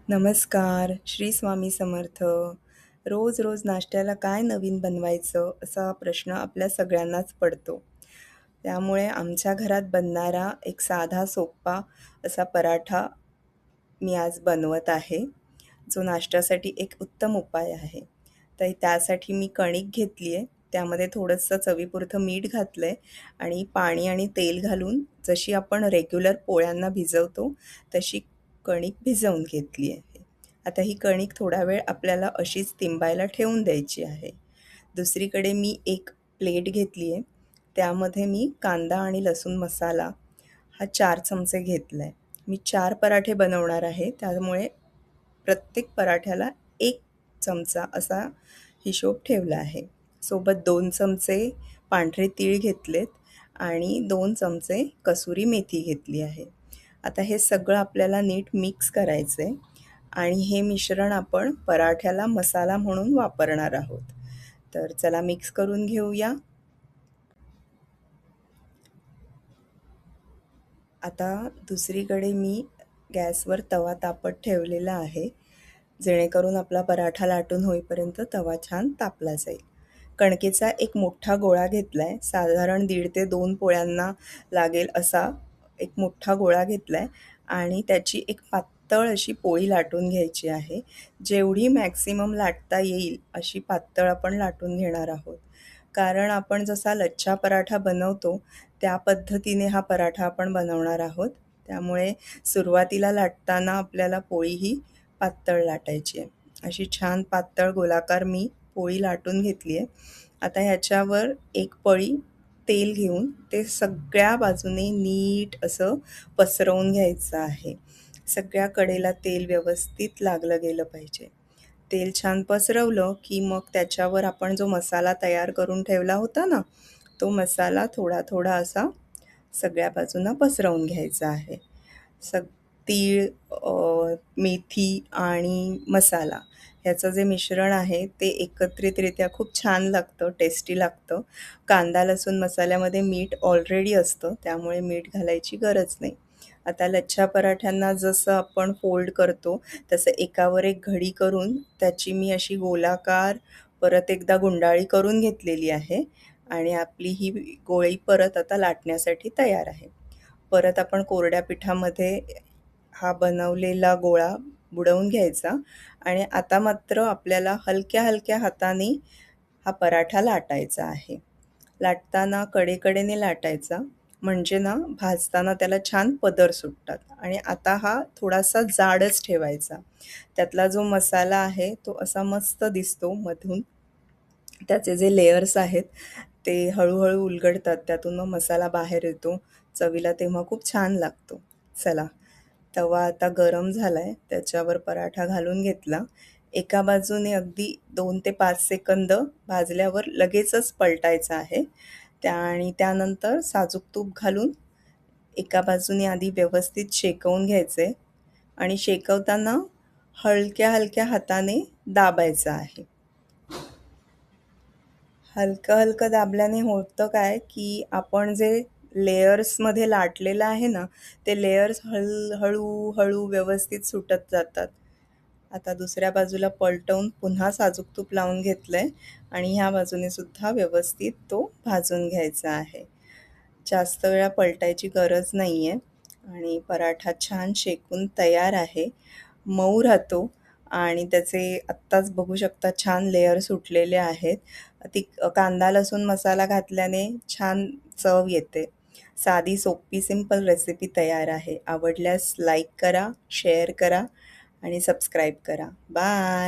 नमस्कार, श्री स्वामी समर्थ. रोज रोज नाश्त्याला काय नवीन बनवायचं असा प्रश्न आपल्या सगळ्यांनाच पडतो. त्यामुळे आमच्या घरात बनणारा एक साधा सोप्पा असा पराठा मी आज बनवत आहे, जो नाश्त्यासाठी एक उत्तम उपाय आहे. तर त्यासाठी मी कणिक घेतली आहे. त्यामध्ये थोडंसं चवीपुरतं मीठ घातलं आहे आणि पाणी आणि तेल घालून जशी आपण रेग्युलर पोळ्यांना भिजवतो तशी कणिक भिजवून घेतली आहे. आता ही कणिक थोडा वेळ आपल्याला अशीच तिंबायला ठेवून द्यायची आहे. दुसरीकडे मी एक प्लेट घेतली आहे. त्यामध्ये मी कांदा आणि लसूण मसाला हा 4 चमचे घेतला आहे. मी 4 पराठे बनवणार आहे, त्यामुळे प्रत्येक पराठ्याला 1 चमचा असा हिशोब ठेवला आहे. सोबत 2 चमचे पांढरे तीळ घेतलेत आणि 2 चमचे कसुरी मेथी घेतली आहे. आता हे सगळं आपल्याला नीट मिक्स करायचं आहे आणि हे मिश्रण आपण पराठ्याला मसाला म्हणून वापरणार आहोत. तर चला मिक्स करून घेऊया. आता दुसरीकडे मी गॅसवर तवा तापत ठेवलेला आहे, जेणेकरून आपला पराठा लाटून होईपर्यंत तवा छान तापला जाईल. कणकेचा एक मोठा गोळा घेतला आहे, साधारण 1.5 ते 2 पोळ्यांना लागेल असा एक मोठा गोळा घेतला आहे आणि त्याची एक पातळ अशी पोळी लाटून घ्यायची आहे. जेवढी मॅक्सिमम लाटता येईल अशी पातळ आपण लाटून घेणार आहोत. कारण आपण जसा लच्छा पराठा बनवतो त्या पद्धतीने हा पराठा आपण बनवणार आहोत. त्यामुळे सुरुवातीला लाटताना आपल्याला पोळी ही पातळ लाटायची आहे. अशी छान पातळ गोलाकार मी पोळी लाटून घेतली आहे. आता ह्याच्यावर एक पळी तेल घेऊन ते सगळ्या बाजूने नीट असं पसरवून घ्यायचं आहे. सगळ्या कडेला तेल व्यवस्थित लागलं गेलं पाहिजे. तेल छान पसरवलं की मग त्याच्यावर आपण जो मसाला तयार करून ठेवला होता ना, तो मसाला थोडा थोडा असा सगळ्या बाजूंना पसरवून घ्यायचा आहे. सग तीळ, मेथी आणि मसाला ह्याचं जे मिश्रण आहे ते एकत्रितरित्या खूप छान लागतं, टेस्टी लागतं. कांदा लसूण मसाल्यामध्ये मीठ ऑलरेडी असतं, त्यामुळे मीठ घालायची गरज नाही. आता लच्छा पराठ्यांना जसं आपण फोल्ड करतो तसं एकावर एक घडी करून त्याची मी अशी गोलाकार परत एकदा गुंडाळी करून घेतलेली आहे आणि आपली ही गोळी परत आता लाटण्यासाठी तयार आहे. परत आपण कोरड्या पिठामध्ये हा बनवलेला गोळा बुडवून घ्यायचा आणि आता मात्र आपल्याला हलक्या हलक्या हाताने हा पराठा लाटायचा आहे. लाटताना कडेकडेने लाटायचा, म्हणजे ना भाजताना त्याला छान पदर सुटतात. आणि आता हा थोडासा जाडच ठेवायचा. त्यातला जो मसाला आहे तो असा मस्त दिसतो मधून. त्याचे जे लेयर्स आहेत ते हळूहळू उलगडतात, त्यातून मग मसाला बाहेर येतो. चवीला तेव्हा खूप छान लागतो. चला, तवा आता गरम झाला आहे, त्याच्यावर पराठा घालून घेतला. एका बाजूने अगदी 2 ते 5 सेकंद भाजल्यावर लगेचच पलटायचं आहे. आणि त्यानंतर साजूक तूप घालून एका बाजूने आधी व्यवस्थित शेकवून घ्यायचे आणि शेकवताना हलक्या हलक्या हाताने दाबायचं आहे. हलकं हलकं दाबल्याने होतं काय, की आपण जे लेयर्समध्ये लाटलेलं आहे ना, ते लेयर्स हळू व्यवस्थित सुटत जातात. आता दुसऱ्या बाजूला पलटवून पुन्हा साजूक तूप लावून घेतलंय आणि ह्या बाजूने सुद्धा व्यवस्थित तो भाजून घ्यायचा आहे. जास्त वेळा पलटायची गरज नाही आहे आणि पराठा छान शेकून तयार आहे. मऊ राहतो आणि त्याचे आत्ताच बघू शकता छान लेयर सुटलेले आहेत. ती कांदा लसूण मसाला घातल्याने छान चव येते. साधी सोपी सिंपल रेसिपी तयार आहे. आवडल्यास लाईक करा, शेअर करा आणि सबस्क्राईब करा. बाय.